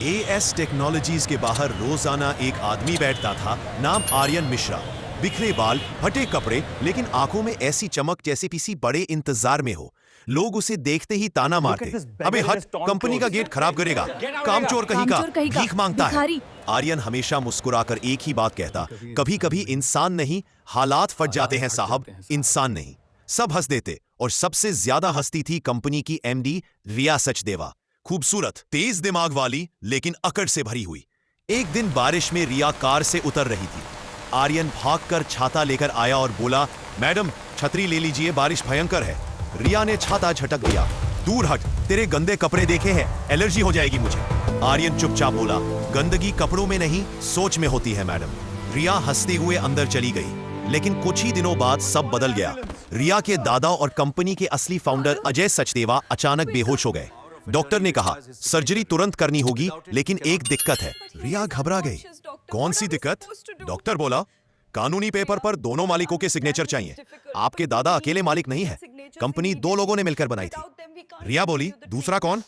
As technologies के बाहर रोजाना एक आदमी बैठता था, नाम आर्यन मिश्रा। बिखरे बाल, फटे कपड़े, लेकिन आंखों में ऐसी चमक जैसे किसी बड़े इंतजार में हो। लोग उसे देखते ही ताना मारते, अबे हट, कंपनी का गेट खराब करेगा, कामचोर कहीं का, भीख मांगता है। आर्यन हमेशा मुस्कुराकर एक ही बात कहता, कभी कभी इंसान नहीं, हालात फट जाते हैं साहब, इंसान नहीं। सब हंस देते, और सबसे ज्यादा हंसती थी कंपनी की एमडी रिया सचदेवा। खूबसूरत, तेज दिमाग वाली, लेकिन अकड़ से भरी हुई। एक दिन बारिश में रिया कार से उतर रही थी। आर्यन भागकर छाता लेकर आया और बोला, मैडम छतरी ले लीजिए, बारिश भयंकर है। रिया ने छाता झटक दिया, दूर हट, तेरे गंदे कपड़े देखे हैं, एलर्जी हो जाएगी मुझे। आर्यन चुपचाप बोला, गंदगी कपड़ों में नहीं, सोच में होती है मैडम। रिया हंसते हुए अंदर चली गई, लेकिन कुछ ही दिनों बाद सब बदल गया। रिया के दादा और कंपनी के असली फाउंडर अजय सचदेवा अचानक बेहोश हो गए। डॉक्टर ने कहा, सर्जरी तुरंत करनी होगी, लेकिन एक दिक्कत है। रिया घबरा गई, कौन सी दिक्कत? डॉक्टर बोला, कानूनी पेपर पर दोनों मालिकों के सिग्नेचर चाहिए। आपके दादा अकेले मालिक नहीं है, कंपनी दो लोगों ने मिलकर बनाई थी। रिया बोली, दूसरा कौन?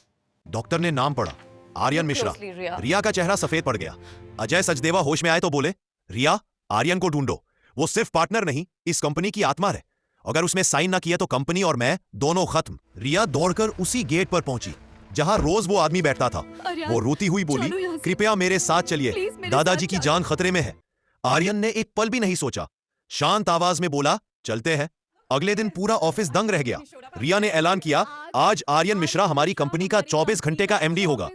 डॉक्टर ने नाम पढ़ा, आर्यन मिश्रा। रिया का चेहरा सफेद पड़ गया। अजय सचदेवा होश में आए तो बोले, रिया, आर्यन को ढूंढो, वो सिर्फ पार्टनर नहीं, इस कंपनी की आत्मा है। अगर उसमें साइन ना किया तो कंपनी और मैं दोनों खत्म। रिया दौड़कर उसी गेट पर पहुंची जहां रोज वो आदमी बैठता था। वो रोती हुई बोली, कृपया मेरे साथ चलिए, दादाजी की जान खतरे में है। आर्यन ने एक पल भी नहीं सोचा, शांत आवाज में बोला, चलते हैं। अगले दिन पूरा ऑफिस दंग रह गया। रिया ने ऐलान किया, आज आर्यन मिश्रा हमारी कंपनी का 24 घंटे का एमडी होगा।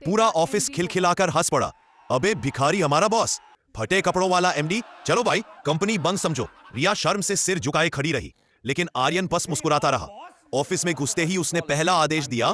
पूरा ऑफिस खिलखिलाकर हंस पड़ा, अबे भिखारी हमारा बॉस, फटे कपड़ों वाला एमडी, चलो भाई कंपनी बंद समझो। रिया शर्म से सिर झुकाए खड़ी रही, लेकिन आर्यन बस मुस्कुराता रहा। ऑफिस में घुसते ही उसने पहला आदेश दिया,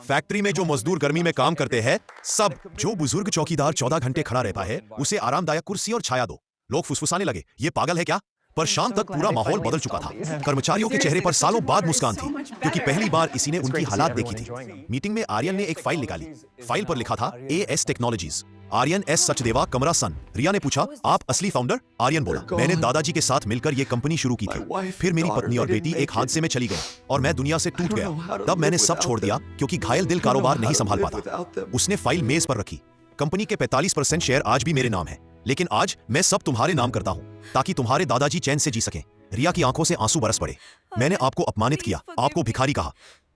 फैक्ट्री में जो मजदूर गर्मी में काम करते हैं, सब, जो बुजुर्ग चौकीदार 14 घंटे खड़ा रहता है, उसे आरामदायक कुर्सी और छाया दो। लोग फुसफुसाने लगे, ये पागल है क्या? पर शाम तक पूरा माहौल बदल चुका था। कर्मचारियों के चेहरे पर सालों बाद मुस्कान थी, क्योंकि पहली बार किसी ने उनकी हालात देखी थी। मीटिंग में आर्यन ने एक फाइल निकाली। फाइल पर लिखा था, AS technologies, Aryan S Sachdeva, कमरा सन। रिया ने पूछा, आप असली फाउंडर? आर्यन बोला, मैंने दादाजी के साथ मिलकर ये कंपनी शुरू की थी। फिर मेरी पत्नी और बेटी एक हादसे में चली गई और मैं दुनिया से टूट गया। तब मैंने सब छोड़ दिया, क्योंकि घायल दिल कारोबार नहीं संभाल पाता। उसने फाइल मेज पर रखी। कंपनी के 45% शेयर आज भी मेरे नाम है, लेकिन आज मैं सब तुम्हारे नाम करता हूँ, ताकि तुम्हारे दादाजी चैन से जी सकें। रिया की आंखों से आंसू बरस पड़े। मैंने आपको अपमानित किया, आपको भिखारी कहा,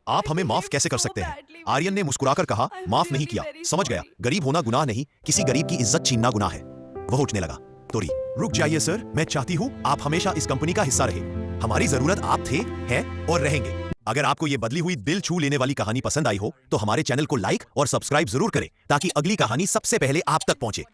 आप हमें माफ कैसे कर सकते हैं? आर्यन ने मुस्कुराकर कहा, माफ नहीं किया, समझ गया, गरीब होना गुनाह नहीं, किसी गरीब की इज्जत छीनना गुनाह है। वह उठने लगा। तोरी, रुक जाइए सर, मैं चाहती हूँ आप हमेशा इस कंपनी का हिस्सा रहे। हमारी जरूरत आप थे, हैं और रहेंगे। अगर आपको ये बदली हुई दिल छू लेने वाली कहानी पसंद आई हो, तो हमारे चैनल को लाइक और सब्सक्राइब जरूर करें, ताकि अगली कहानी सबसे पहले आप तक पहुंचे।